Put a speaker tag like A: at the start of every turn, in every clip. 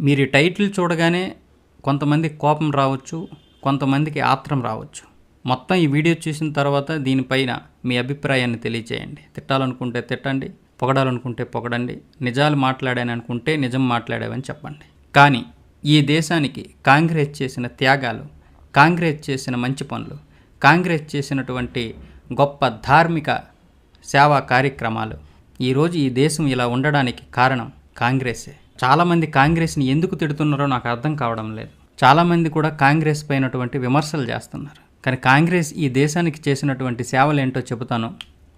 A: మీరు ఈ టైటిల్ చూడగానే కొంతమందికి కోపం రావచ్చు, కొంతమందికి ఆత్రం రావచ్చు. మొత్తం ఈ వీడియో చూసిన తర్వాత దీనిపైన మీ అభిప్రాయాన్ని తెలియచేయండి. తిట్టాలనుకుంటే తిట్టండి, పొగడాలనుకుంటే పొగడండి, నిజాలు మాట్లాడాననుకుంటే నిజం మాట్లాడావని చెప్పండి. కానీ ఈ దేశానికి కాంగ్రెస్ చేసిన త్యాగాలు, కాంగ్రెస్ చేసిన మంచి పనులు, కాంగ్రెస్ చేసినటువంటి గొప్ప ధార్మిక సేవా కార్యక్రమాలు, ఈరోజు ఈ దేశం ఇలా ఉండడానికి కారణం కాంగ్రెసే. చాలామంది కాంగ్రెస్ని ఎందుకు తిడుతున్నారో నాకు అర్థం కావడం లేదు. చాలామంది కూడా కాంగ్రెస్ పైనటువంటి విమర్శలు చేస్తున్నారు. కానీ కాంగ్రెస్ ఈ దేశానికి చేసినటువంటి సేవలు ఏంటో చెబుతాను,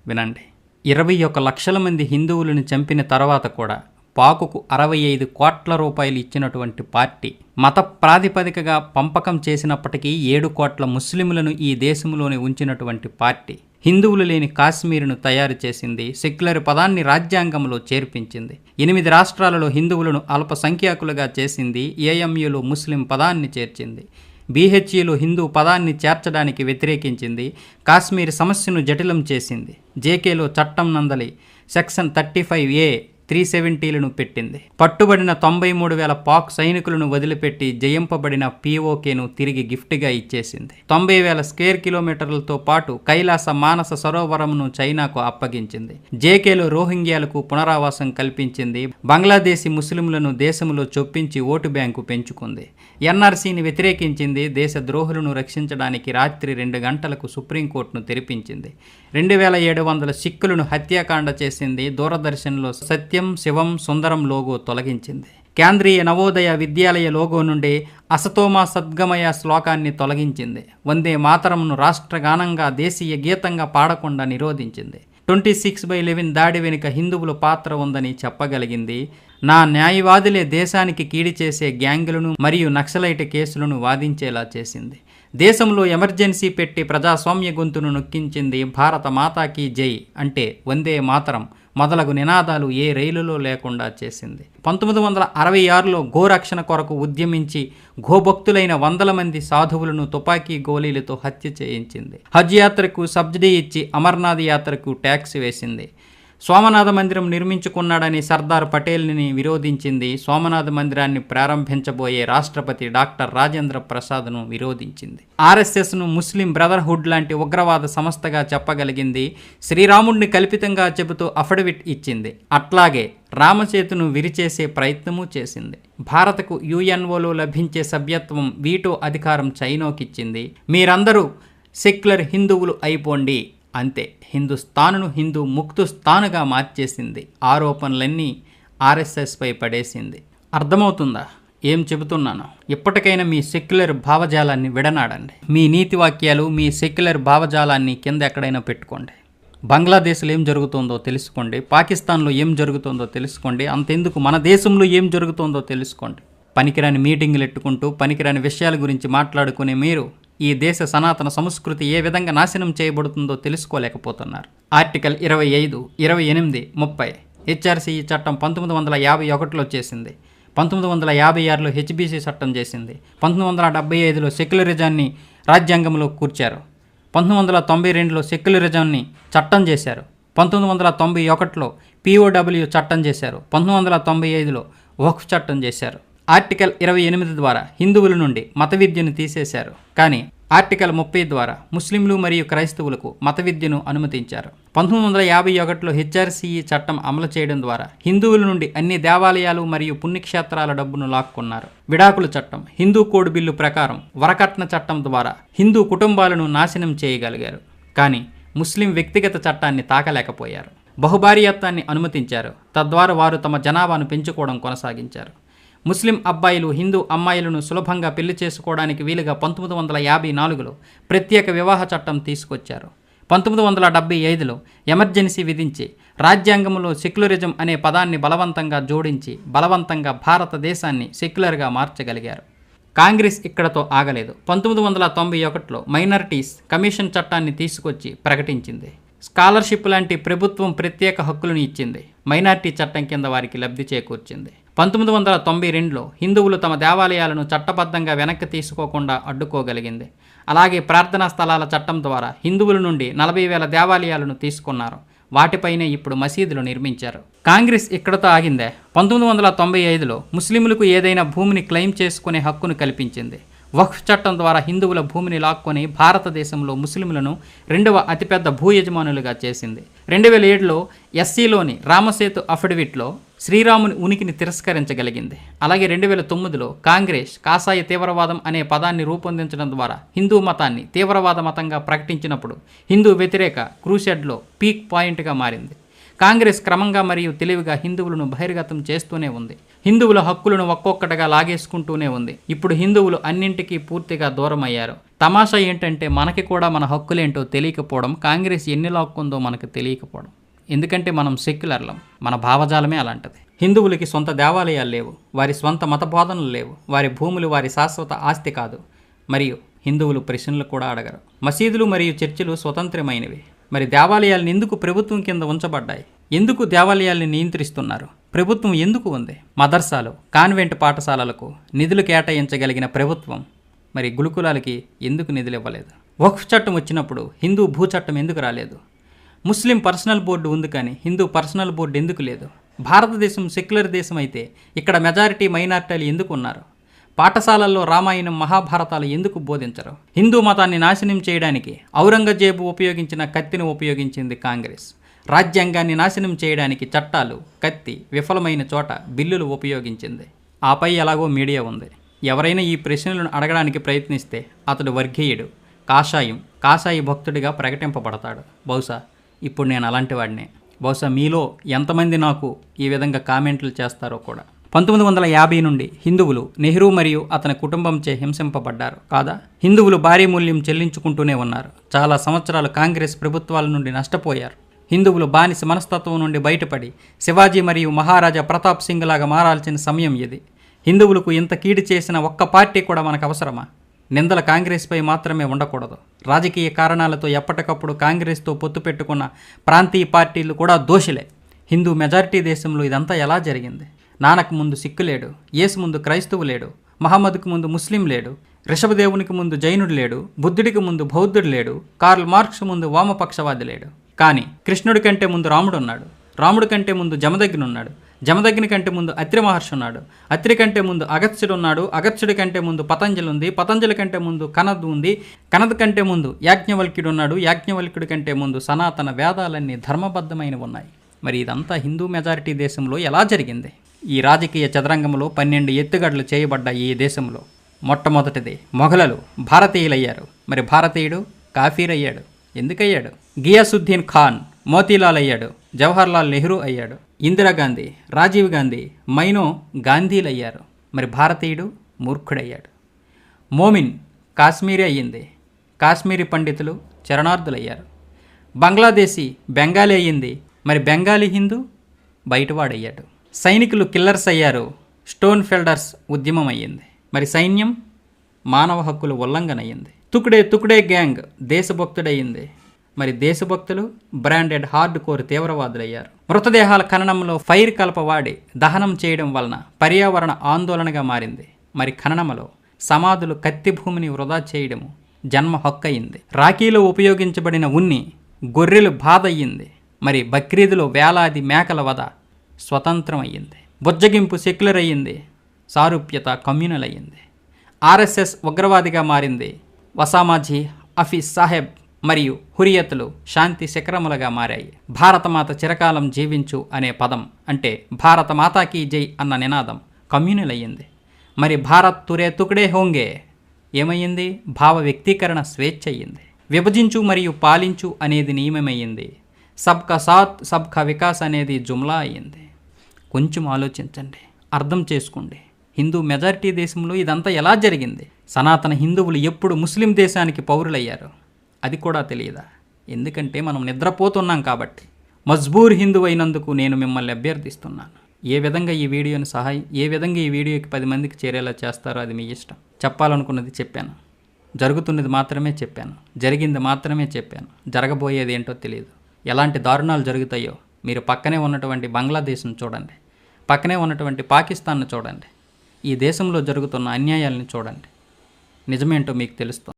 A: వినండి. 21 లక్షల మంది హిందువులను చంపిన తర్వాత కూడా పాకుకు 65 కోట్ల రూపాయలు ఇచ్చినటువంటి పార్టీ, మత ప్రాతిపదికగా పంపకం చేసినప్పటికీ 7 కోట్ల ముస్లింలను ఈ దేశంలోనే ఉంచినటువంటి పార్టీ, హిందువులు లేని కాశ్మీరును తయారు చేసింది, సెక్యులర్ పదాన్ని రాజ్యాంగంలో చేర్పించింది, 8 రాష్ట్రాలలో హిందువులను అల్పసంఖ్యాకులుగా చేసింది, ఏఎంయూలో ముస్లిం పదాన్ని చేర్చింది, బీహెచ్ఈలో హిందూ పదాన్ని చేర్చడానికి వ్యతిరేకించింది, కాశ్మీర్ సమస్యను జటిలం చేసింది, జేకేలో చట్టం నందలి సెక్షన్ 35A 370లను పెట్టింది, పట్టుబడిన 93,000 పాక్ సైనికులను వదిలిపెట్టి జయింపబడిన POKను తిరిగి గిఫ్ట్గా ఇచ్చేసింది, 90,000 స్క్వేర్ కిలోమీటర్లతో పాటు కైలాస మానస సరోవరంను చైనాకు అప్పగించింది, జేకేలో రోహింగ్యాలకు పునరావాసం కల్పించింది, బంగ్లాదేశీ ముస్లింలను దేశంలో చొప్పించి ఓటు బ్యాంకు పెంచుకుంది, NRCని వ్యతిరేకించింది, దేశ ద్రోహులను రక్షించడానికి రాత్రి 2 గంటలకు సుప్రీంకోర్టును తెరిపించింది, 2,700 సిక్కులను హత్యాకాండ చేసింది, దూరదర్శన్లో సత్యం శివం సుందరం లోగో తొలగించింది, కేంద్రీయ నవోదయ విద్యాలయ లోగో నుండి అసతోమా సద్గమయ శ్లోకాన్ని తొలగించింది, వందే మాతరంను రాష్ట్రగానంగా దేశీయ గీతంగా పాడకుండా నిరోధించింది, 26/11 దాడి వెనుక హిందువుల పాత్ర ఉందని చెప్పగలిగింది, నా న్యాయవాదులే దేశానికి కీడి చేసే గ్యాంగులను మరియు నక్సలైట్ కేసులను వాదించేలా చేసింది, దేశంలో ఎమర్జెన్సీ పెట్టి ప్రజాస్వామ్య గొంతును నొక్కించింది, భారత మాతాకి జై అంటే వందే మాతరం మొదలగు నినాదాలు ఏ రైలులో లేకుండా చేసింది, 1966లో గోరక్షణ కొరకు ఉద్యమించి గోభక్తులైన 100 మంది సాధువులను తుపాకీ గోళీలతో హత్య చేయించింది, హజ్ యాత్రకు సబ్సిడీ ఇచ్చి అమర్నాథ్ యాత్రకు ట్యాక్స్ వేసింది, సోమనాథ మందిరం నిర్మించుకున్నాడని సర్దార్ పటేల్ని విరోధించింది, సోమనాథ మందిరాన్ని ప్రారంభించబోయే రాష్ట్రపతి డాక్టర్ రాజేంద్ర ప్రసాద్ను విరోధించింది, RSSను ముస్లిం బ్రదర్హుడ్ లాంటి ఉగ్రవాద సంస్థగా చెప్పగలిగింది, శ్రీరాముడిని కల్పితంగా చెబుతూ అఫిడవిట్ ఇచ్చింది, అట్లాగే రామసేతును విరిచేసే ప్రయత్నమూ చేసింది, భారత్కు UNOలో లభించే సభ్యత్వం వీటో అధికారం చైనాకిచ్చింది, మీరందరూ సెక్యులర్ హిందువులు అయిపోండి అంతే, హిందుస్థానును హిందూ ముక్తుస్థానుగా మార్చేసింది, ఆరోపణలన్నీ RSSపై పడేసింది. అర్థమవుతుందా ఏం చెబుతున్నాను? ఇప్పటికైనా మీ సెక్యులర్ భావజాలాన్ని విడనాడండి. మీ నీతి వాక్యాలు, మీ సెక్యులర్ భావజాలాన్ని కింద ఎక్కడైనా పెట్టుకోండి. బంగ్లాదేశ్లో ఏం జరుగుతుందో తెలుసుకోండి, పాకిస్తాన్లో ఏం జరుగుతుందో తెలుసుకోండి, అంతెందుకు మన దేశంలో ఏం జరుగుతుందో తెలుసుకోండి. పనికిరాని మీటింగులు ఎట్టుకుంటూ పనికిరాని విషయాల గురించి మాట్లాడుకునే మీరు ఈ దేశ సనాతన సంస్కృతి ఏ విధంగా నాశనం చేయబడుతుందో తెలుసుకోలేకపోతున్నారు. ఆర్టికల్ 25, 28, 30 HRCE చట్టం 1951లో చేసింది, 1956లో HBC చట్టం చేసింది, 1975లో సెక్యులరిజాన్ని రాజ్యాంగంలో కూర్చారు, 1992లో సెక్యులరిజాన్ని చట్టం చేశారు, 1991లో POW చట్టం చేశారు, 1995లో వక్ఫ్ చట్టం చేశారు. ఆర్టికల్ 28 ద్వారా హిందువుల నుండి మత విద్యను తీసేశారు, కానీ ఆర్టికల్ 30 ద్వారా ముస్లింలు మరియు క్రైస్తవులకు మత విద్యను అనుమతించారు. 1951లో HRCE చట్టం అమలు చేయడం ద్వారా హిందువుల నుండి అన్ని దేవాలయాలు మరియు పుణ్యక్షేత్రాల డబ్బును లాక్కున్నారు. విడాకుల చట్టం, హిందూ కోడ్ బిల్లు ప్రకారం వరకట్న చట్టం ద్వారా హిందూ కుటుంబాలను నాశనం చేయగలిగారు, కానీ ముస్లిం వ్యక్తిగత చట్టాన్ని తాకలేకపోయారు. బహుభార్యత్వాన్ని అనుమతించారు, తద్వారా వారు తమ జనాభాను పెంచుకోవడం కొనసాగించారు. ముస్లిం అబ్బాయిలు హిందూ అమ్మాయిలను సులభంగా పెళ్లి చేసుకోవడానికి వీలుగా 1954లో ప్రత్యేక వివాహ చట్టం తీసుకొచ్చారు. 1975లో ఎమర్జెన్సీ విధించి రాజ్యాంగంలో సెక్యులరిజం అనే పదాన్ని బలవంతంగా జోడించి బలవంతంగా భారతదేశాన్ని సెక్యులర్గా మార్చగలిగారు. కాంగ్రెస్ ఇక్కడతో ఆగలేదు. 1991లో మైనారిటీస్ కమిషన్ చట్టాన్ని తీసుకొచ్చి ప్రకటించింది. స్కాలర్షిప్ లాంటి ప్రభుత్వం ప్రత్యేక హక్కులను ఇచ్చింది, మైనారిటీ చట్టం కింద వారికి లబ్ధి చేకూర్చింది. 1992లో హిందువులు తమ దేవాలయాలను చట్టబద్ధంగా వెనక్కి తీసుకోకుండా అడ్డుకోగలిగింది. అలాగే ప్రార్థనా స్థలాల చట్టం ద్వారా హిందువుల నుండి 40,000 దేవాలయాలను తీసుకున్నారు. వాటిపైనే ఇప్పుడు మసీదులు నిర్మించారు. కాంగ్రెస్ ఇక్కడతో ఆగిందే. 1995లో ముస్లింలకు ఏదైనా భూమిని క్లెయిమ్ చేసుకునే హక్కును కల్పించింది. వక్ఫ్ చట్టం ద్వారా హిందువుల భూమిని లాక్కొని భారతదేశంలో ముస్లింలను 2వ అతిపెద్ద భూ యజమానులుగా చేసింది. 2007లో ఎస్సీలోని రామసేతు అఫిడవిట్లో శ్రీరాముని ఉనికిని తిరస్కరించగలిగింది. అలాగే 2009లో కాంగ్రెస్ కాషాయ తీవ్రవాదం అనే పదాన్ని రూపొందించడం ద్వారా హిందూ మతాన్ని తీవ్రవాద మతంగా ప్రకటించినప్పుడు హిందూ వ్యతిరేక క్రూసెడ్లో పీక్ పాయింట్గా మారింది. కాంగ్రెస్ క్రమంగా మరియు తెలివిగా హిందువులను బహిర్గతం చేస్తూనే ఉంది. హిందువుల హక్కులను ఒక్కొక్కటిగా లాగేసుకుంటూనే ఉంది. ఇప్పుడు హిందువులు అన్నింటికీ పూర్తిగా దూరం అయ్యారు. తమాషా ఏంటంటే మనకి కూడా మన హక్కులేంటో తెలియకపోవడం, కాంగ్రెస్ ఎన్ని లాక్కుందో మనకు తెలియకపోవడం. ఎందుకంటే మనం సెక్యులర్లం, మన భావజాలమే అలాంటిది. హిందువులకి సొంత దేవాలయాలు లేవు, వారి స్వంత మత బోధనలు లేవు, వారి భూములు వారి శాశ్వత ఆస్తి కాదు, మరియు హిందువులు ప్రశ్నలు కూడా అడగరు. మసీదులు మరియు చర్చిలు స్వతంత్రమైనవి. మరి దేవాలయాలను ఎందుకు ప్రభుత్వం కింద ఉంచబడ్డాయి? ఎందుకు దేవాలయాల్ని నియంత్రిస్తున్నారు? ప్రభుత్వం ఎందుకు ఉంది? మదర్సాలు, కాన్వెంట్ పాఠశాలలకు నిధులు కేటాయించగలిగిన ప్రభుత్వం మరి గురుకులాలకి ఎందుకు నిధులు ఇవ్వలేదు? వక్ఫ్ చట్టం వచ్చినప్పుడు హిందూ భూచట్టం ఎందుకు రాలేదు? ముస్లిం పర్సనల్ బోర్డు ఉంది కానీ హిందూ పర్సనల్ బోర్డు ఎందుకు లేదు? భారతదేశం సెక్యులర్ దేశం అయితే ఇక్కడ మెజారిటీ మైనారిటీలు ఎందుకు ఉన్నారు? పాఠశాలల్లో రామాయణం, మహాభారతాలు ఎందుకు బోధించరు? హిందూ మతాన్ని నాశనం చేయడానికి ఔరంగజేబు ఉపయోగించిన కత్తిని ఉపయోగించింది కాంగ్రెస్. రాజ్యాంగాన్ని నాశనం చేయడానికి చట్టాలు, కత్తి విఫలమైన చోట బిల్లులు ఉపయోగించింది. ఆపై ఎలాగో మీడియా ఉంది. ఎవరైనా ఈ ప్రశ్నలను అడగడానికి ప్రయత్నిస్తే అతడు వర్గీయుడు, కాషాయి భక్తుడిగా ప్రకటింపబడతాడు. బహుశా ఇప్పుడు నేను అలాంటి వాడినే. బహుశా మీలో ఎంతమంది నాకు ఈ విధంగా కామెంట్లు చేస్తారో కూడా. 1950 నుండి హిందువులు నెహ్రూ మరియు అతని కుటుంబంచే హింసింపబడ్డారు కాదా? హిందువులు భారీ మూల్యం చెల్లించుకుంటూనే ఉన్నారు. చాలా సంవత్సరాలు కాంగ్రెస్ ప్రభుత్వాల నుండి నష్టపోయారు. హిందువులు బానిస మనస్తత్వం నుండి బయటపడి శివాజీ మరియు మహారాజా ప్రతాప్ సింగ్ లాగా మారాల్సిన సమయం ఇది. హిందువులకు ఇంత కీడు చేసిన ఒక్క పార్టీ కూడా మనకు అవసరమా? నిందల కాంగ్రెస్పై మాత్రమే ఉండకూడదు. రాజకీయ కారణాలతో ఎప్పటికప్పుడు కాంగ్రెస్తో పొత్తు పెట్టుకున్న ప్రాంతీయ పార్టీలు కూడా దోషులే. హిందూ మెజారిటీ దేశంలో ఇదంతా ఎలా జరిగింది? నానక్ ముందు సిక్కు లేడు, యేసు ముందు క్రైస్తవు లేడు, మహమ్మద్కు ముందు ముస్లిం లేడు, రిషభదేవునికి ముందు జైనుడు లేడు, బుద్ధుడికి ముందు బౌద్ధుడు లేడు, కార్ల్ మార్క్స్ ముందు వామపక్షవాది లేడు. కానీ కృష్ణుడి కంటే ముందు రాముడు ఉన్నాడు, రాముడి కంటే ముందు జమదగ్ని ఉన్నాడు, జమదగ్ని కంటే ముందు అత్రి మహర్షి ఉన్నాడు, అత్రి కంటే ముందు అగత్స్యుడు ఉన్నాడు, అగత్స్యుడి కంటే ముందు పతంజలి ఉంది, పతంజలి కంటే ముందు కనద్ ఉంది, కనద్ కంటే ముందు యాజ్ఞవల్క్యుడు ఉన్నాడు, యాజ్ఞవల్క్యుడి కంటే ముందు సనాతన వేదాలన్నీ ధర్మబద్ధమైనవి ఉన్నాయి. మరి ఇదంతా హిందూ మెజారిటీ దేశంలో ఎలా జరిగింది? ఈ రాజకీయ చదరంగంలో 12 ఎత్తుగడలు చేయబడ్డ ఈ దేశంలో మొట్టమొదటిది మొఘలులు భారతీయులయ్యారు. మరి భారతీయుడు కాఫీర్ అయ్యాడు. ఎందుకయ్యాడు? గియాసుద్దీన్ ఖాన్ మోతీలాల్ అయ్యాడు, జవహర్లాల్ నెహ్రూ అయ్యాడు, ఇందిరాగాంధీ, రాజీవ్ గాంధీ, మైనో గాంధీలు అయ్యారు. మరి భారతీయుడు మూర్ఖుడయ్యాడు. మోమిన్ కాశ్మీరీ అయ్యింది, కాశ్మీరీ పండితులు చరణార్థులయ్యారు. బంగ్లాదేశీ బెంగాలీ అయ్యింది, మరి బెంగాలీ హిందూ బయటవాడయ్యాడు. సైనికులు కిల్లర్స్ అయ్యారు, స్టోన్ ఫెల్డర్స్ ఉద్యమం అయ్యింది. మరి సైన్యం మానవ హక్కుల ఉల్లంఘన అయ్యింది. తుకుడే గ్యాంగ్ దేశభక్తుడయ్యింది. మరి దేశభక్తులు బ్రాండెడ్ హార్డ్ కోర్ తీవ్రవాదులయ్యారు. మృతదేహాల ఖననంలో ఫైర్ కలపవాడి దహనం చేయడం వలన పర్యావరణ ఆందోళనగా మారింది. మరి ఖననంలో సమాధులు కత్తి భూమిని వృధా చేయడము జన్మ హక్కు అయింది. రాఖీలో ఉపయోగించబడిన ఉన్ని గొర్రెలు బాధ అయ్యింది. మరి బక్రీదులో వేలాది మేకల వధ స్వతంత్రం అయ్యింది. బుజ్జగింపు సెక్యులర్ అయ్యింది. సారూప్యత కమ్యూనల్ అయ్యింది. ఆర్ఎస్ఎస్ ఉగ్రవాదిగా మారింది. వసామాజీ, హఫీజ్ సాహెబ్ మరియు హురియతులు శాంతి శిఖరములుగా మారాయి. భారతమాత చిరకాలం జీవించు అనే పదం అంటే భారత మాతాకి జై అన్న నినాదం కమ్యూనల్ అయ్యింది. మరి భారత్ తురే తుకుడే హోంగే ఏమయ్యింది? భావ వ్యక్తీకరణ స్వేచ్ఛ అయ్యింది. విభజించు మరియు పాలించు అనేది నియమమయ్యింది. సబ్కా సాత్ సబ్కా వికాస్ అనేది జుమ్లా అయ్యింది. కొంచెం ఆలోచించండి, అర్థం చేసుకోండి. హిందూ మెజారిటీ దేశంలో ఇదంతా ఎలా జరిగింది? సనాతన హిందువులు ఎప్పుడు ముస్లిం దేశానికి పౌరులయ్యారు అది కూడా తెలియదా? ఎందుకంటే మనం నిద్రపోతున్నాం కాబట్టి. మజ్బూర్ హిందూ అయినందుకు నేను మిమ్మల్ని అభ్యర్థిస్తున్నాను. ఏ విధంగా ఈ వీడియోకి 10 మందికి చేరేలా చేస్తారో అది మీ ఇష్టం. చెప్పాలనుకున్నది చెప్పాను, జరుగుతున్నది మాత్రమే చెప్పాను, జరిగింది మాత్రమే చెప్పాను. జరగబోయేది ఏంటో తెలియదు. ఎలాంటి దారుణాలు జరుగుతాయో మీరు పక్కనే ఉన్నటువంటి బంగ్లాదేశ్ను చూడండి, పక్కనే ఉన్నటువంటి పాకిస్తాన్ను చూడండి, ఈ దేశంలో జరుగుతున్న అన్యాయాలను చూడండి. నిజమేంటో మీకు తెలుస్తుంది.